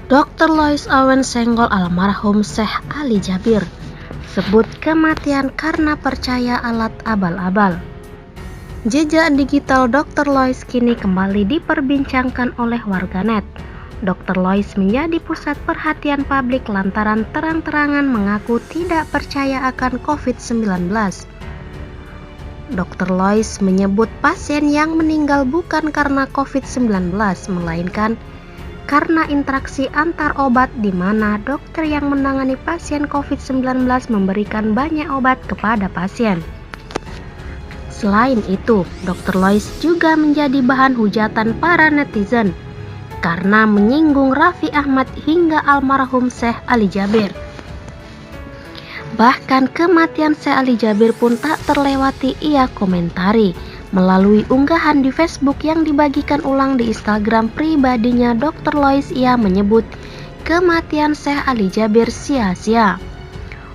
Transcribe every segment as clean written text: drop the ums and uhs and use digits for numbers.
Dr. Lois Owen senggol almarhum Syekh Ali Jabir, sebut kematian karena percaya alat abal-abal. Jejak digital Dr. Lois kini kembali diperbincangkan oleh warganet. Dr. Lois menjadi pusat perhatian publik lantaran terang-terangan mengaku tidak percaya akan COVID-19. Dr. Lois menyebut pasien yang meninggal bukan karena COVID-19, melainkan karena interaksi antar obat di mana dokter yang menangani pasien COVID-19 memberikan banyak obat kepada pasien. Selain itu, Dr. Lois juga menjadi bahan hujatan para netizen karena menyinggung Raffi Ahmad hingga almarhum Syekh Ali Jabir. Bahkan kematian Syekh Ali Jabir pun tak terlewati ia komentari melalui unggahan di Facebook yang dibagikan ulang di Instagram pribadinya. Dr. Lois ia menyebut kematian Syekh Ali Jabir sia-sia.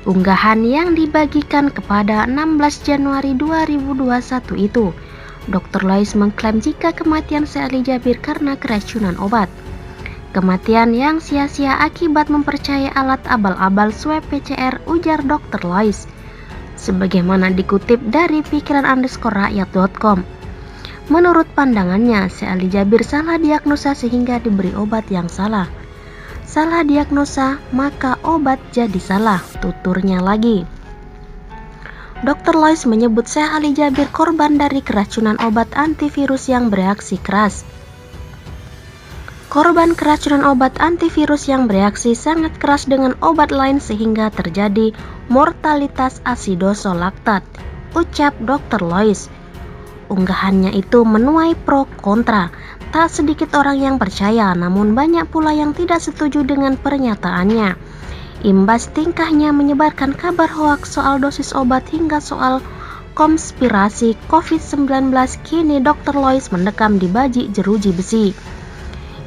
Unggahan yang dibagikan kepada 16 Januari 2021 itu, Dr. Lois mengklaim jika kematian Syekh Ali Jabir karena keracunan obat. Kematian yang sia-sia akibat mempercayai alat abal-abal swab PCR, ujar Dr. Lois. Sebagaimana dikutip dari pikiran_rakyat.com. Menurut pandangannya, Syekh Ali Jabir salah diagnosa sehingga diberi obat yang salah. Salah diagnosa, maka obat jadi salah, tuturnya lagi. Dr. Lois menyebut Syekh Ali Jabir korban dari keracunan obat antivirus yang bereaksi keras. Korban keracunan obat antivirus yang bereaksi sangat keras dengan obat lain sehingga terjadi mortalitas asidoso laktat, ucap Dr. Lois. Unggahannya itu menuai pro kontra. Tak sedikit orang yang percaya, namun banyak pula yang tidak setuju dengan pernyataannya. Imbas tingkahnya menyebarkan kabar hoaks soal dosis obat hingga soal konspirasi COVID-19, kini Dr. Lois mendekam di bajik jeruji besi.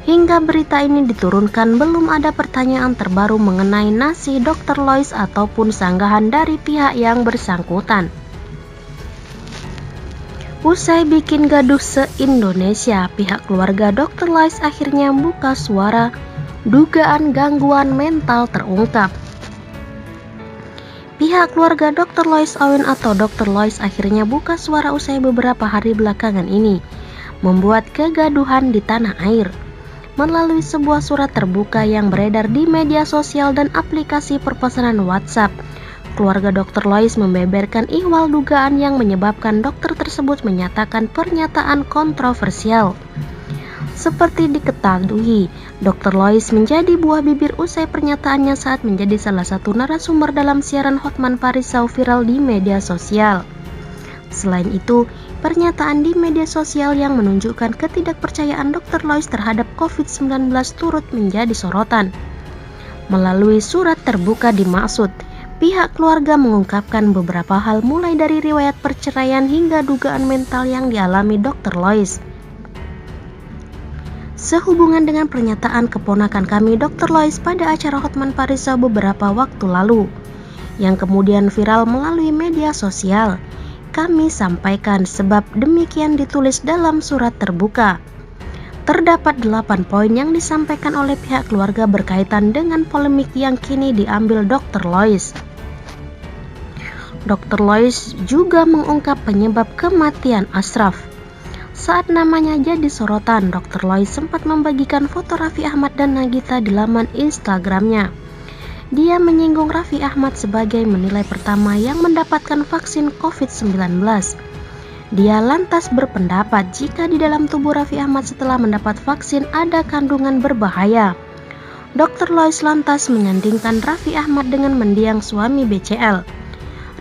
Hingga berita ini diturunkan, belum ada pertanyaan terbaru mengenai nasib Dr. Lois ataupun sanggahan dari pihak yang bersangkutan. Usai bikin gaduh se-Indonesia, pihak keluarga Dr. Lois akhirnya buka suara. Dugaan gangguan mental terungkap. Pihak keluarga Dr. Lois Owen atau Dr. Lois akhirnya buka suara usai beberapa hari belakangan ini membuat kegaduhan di tanah air. Melalui sebuah surat terbuka yang beredar di media sosial dan aplikasi perpesanan WhatsApp, keluarga Dr. Lois membeberkan ihwal dugaan yang menyebabkan dokter tersebut menyatakan pernyataan kontroversial. Seperti diketahui, Dr. Lois menjadi buah bibir usai pernyataannya saat menjadi salah satu narasumber dalam siaran Hotman Parisau viral di media sosial. Selain itu, pernyataan di media sosial yang menunjukkan ketidakpercayaan Dr. Lois terhadap COVID-19 turut menjadi sorotan. Melalui surat terbuka dimaksud, pihak keluarga mengungkapkan beberapa hal mulai dari riwayat perceraian hingga dugaan mental yang dialami Dr. Lois. Sehubungan dengan pernyataan keponakan kami Dr. Lois pada acara Hotman Parisau beberapa waktu lalu, yang kemudian viral melalui media sosial, kami sampaikan sebab demikian ditulis dalam surat terbuka. Terdapat 8 poin yang disampaikan oleh pihak keluarga berkaitan dengan polemik yang kini diambil Dr. Lois. Dr. Lois juga mengungkap penyebab kematian Ashraf. Saat namanya jadi sorotan, Dr. Lois sempat membagikan foto Raffi Ahmad dan Nagita di laman Instagramnya. Dia menyinggung Raffi Ahmad sebagai menilai pertama yang mendapatkan vaksin COVID-19. Dia lantas berpendapat jika di dalam tubuh Raffi Ahmad setelah mendapat vaksin ada kandungan berbahaya. Dr. Lois lantas menyandingkan Raffi Ahmad dengan mendiang suami BCL.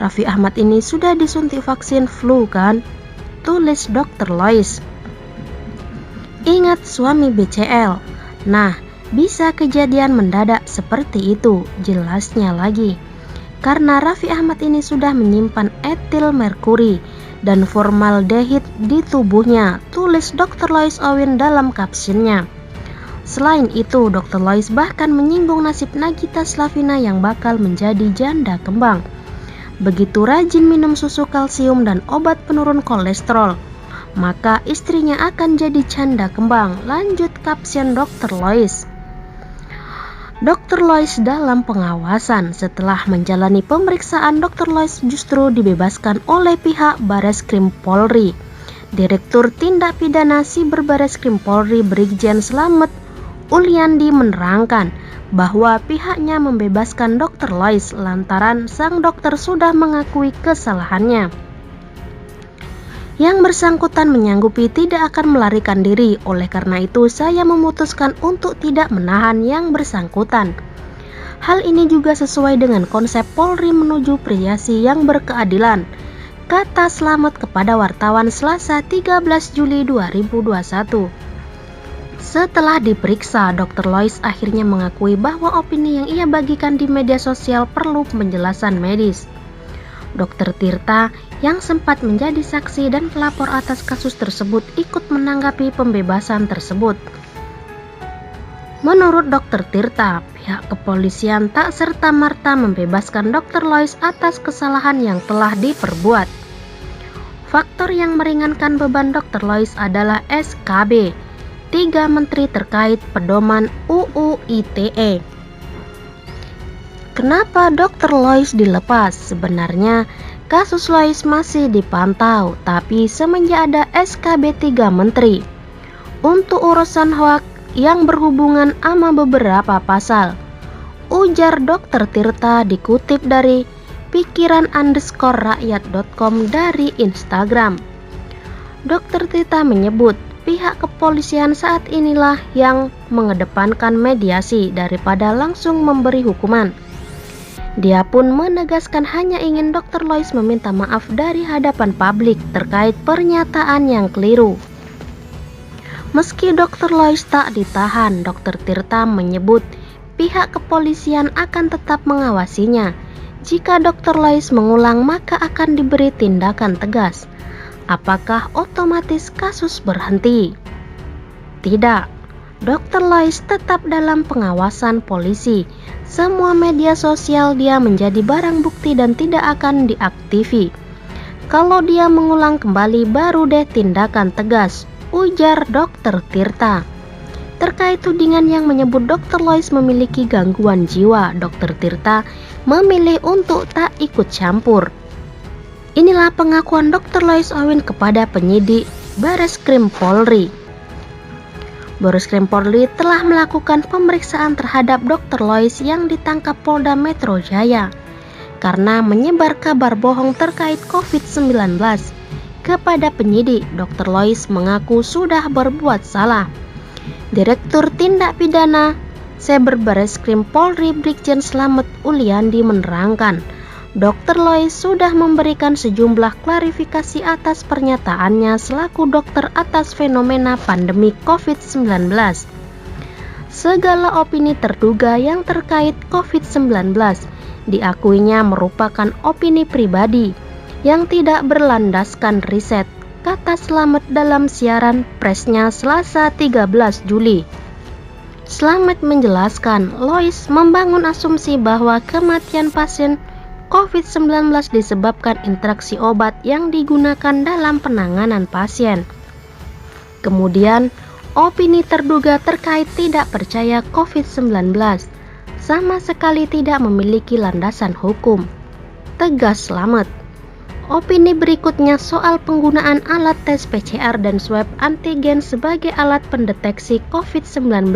Raffi Ahmad ini sudah disuntik vaksin flu kan? Tulis Dr. Lois. Ingat suami BCL. Nah, bisa kejadian mendadak seperti itu, jelasnya lagi. Karena Raffi Ahmad ini sudah menyimpan etil merkuri dan formaldehid di tubuhnya, tulis Dr. Lois Owen dalam kapsiunnya. Selain itu, Dr. Lois bahkan menyinggung nasib Nagita Slavina yang bakal menjadi janda kembang. Begitu rajin minum susu kalsium dan obat penurun kolesterol, maka istrinya akan jadi janda kembang, lanjut kapsiun Dr. Lois. Dr. Lois dalam pengawasan. Setelah menjalani pemeriksaan, Dr. Lois justru dibebaskan oleh pihak Bareskrim Polri. Direktur Tindak Pidana Siber Bareskrim Polri Brigjen Slamet Uliandi menerangkan bahwa pihaknya membebaskan Dr. Lois lantaran sang dokter sudah mengakui kesalahannya. Yang bersangkutan menyanggupi tidak akan melarikan diri, oleh karena itu saya memutuskan untuk tidak menahan yang bersangkutan. Hal ini juga sesuai dengan konsep Polri menuju privasi yang berkeadilan, kata Slamet kepada wartawan Selasa 13 Juli 2021. Setelah diperiksa, Dr. Lois akhirnya mengakui bahwa opini yang ia bagikan di media sosial perlu penjelasan medis. Dr. Tirta yang sempat menjadi saksi dan pelapor atas kasus tersebut ikut menanggapi pembebasan tersebut. Menurut Dr. Tirta, pihak kepolisian tak serta-merta membebaskan Dr. Lois atas kesalahan yang telah diperbuat. Faktor yang meringankan beban Dr. Lois adalah SKB 3 menteri terkait pedoman UU ITE. Kenapa Dr. Lois dilepas? Sebenarnya kasus Lois masih dipantau, tapi semenjak ada SKB 3 menteri untuk urusan hoak yang berhubungan sama beberapa pasal, ujar Dr. Tirta dikutip dari pikiran_rakyat.com dari Instagram. Dr. Tirta menyebut pihak kepolisian saat inilah yang mengedepankan mediasi daripada langsung memberi hukuman. Dia pun menegaskan hanya ingin Dr. Lois meminta maaf dari hadapan publik terkait pernyataan yang keliru. Meski Dr. Lois tak ditahan, Dr. Tirta menyebut pihak kepolisian akan tetap mengawasinya. Jika Dr. Lois mengulang maka akan diberi tindakan tegas. Apakah otomatis kasus berhenti? Tidak. Dr. Lois tetap dalam pengawasan polisi. Semua media sosial dia menjadi barang bukti dan tidak akan diaktifi. Kalau dia mengulang kembali baru deh tindakan tegas, ujar Dr. Tirta. Terkait tudingan yang menyebut Dr. Lois memiliki gangguan jiwa, Dr. Tirta memilih untuk tak ikut campur. Inilah pengakuan Dr. Lois Owin kepada penyidik Bareskrim Polri. Bareskrim Polri telah melakukan pemeriksaan terhadap Dr. Lois yang ditangkap Polda Metro Jaya karena menyebar kabar bohong terkait COVID-19. Kepada penyidik, Dr. Lois mengaku sudah berbuat salah. Direktur Tindak Pidana Siber Bareskrim Polri Brigjen Slamet Uliandi menerangkan, Dr. Lois sudah memberikan sejumlah klarifikasi atas pernyataannya selaku dokter atas fenomena pandemi COVID-19. Segala opini terduga yang terkait COVID-19 diakuinya merupakan opini pribadi yang tidak berlandaskan riset, kata Slamet dalam siaran persnya Selasa 13 Juli. Slamet menjelaskan, Lois membangun asumsi bahwa kematian pasien COVID-19 disebabkan interaksi obat yang digunakan dalam penanganan pasien. Kemudian, opini terduga terkait tidak percaya COVID-19 sama sekali tidak memiliki landasan hukum, tegas Slamet. Opini berikutnya soal penggunaan alat tes PCR dan swab antigen sebagai alat pendeteksi COVID-19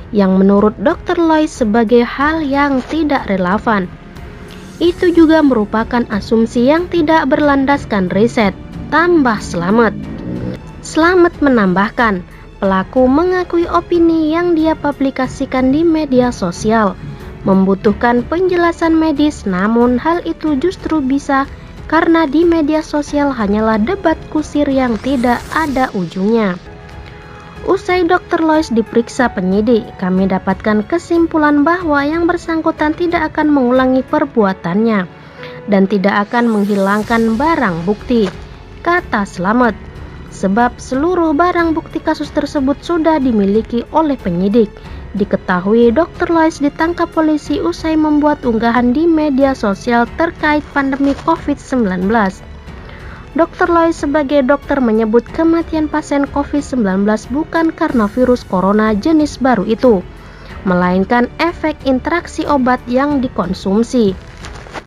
yang menurut Dr. Lois sebagai hal yang tidak relevan. Itu juga merupakan asumsi yang tidak berlandaskan riset, tambah Slamet. Slamet menambahkan, pelaku mengakui opini yang dia publikasikan di media sosial membutuhkan penjelasan medis, namun hal itu justru bisa karena di media sosial hanyalah debat kusir yang tidak ada ujungnya. Usai Dr. Lois diperiksa penyidik, kami dapatkan kesimpulan bahwa yang bersangkutan tidak akan mengulangi perbuatannya dan tidak akan menghilangkan barang bukti, kata Slamet. Sebab seluruh barang bukti kasus tersebut sudah dimiliki oleh penyidik. Diketahui Dr. Lois ditangkap polisi usai membuat unggahan di media sosial terkait pandemi COVID-19. Dr. Lois sebagai dokter menyebut kematian pasien COVID-19 bukan karena virus corona jenis baru itu, melainkan efek interaksi obat yang dikonsumsi.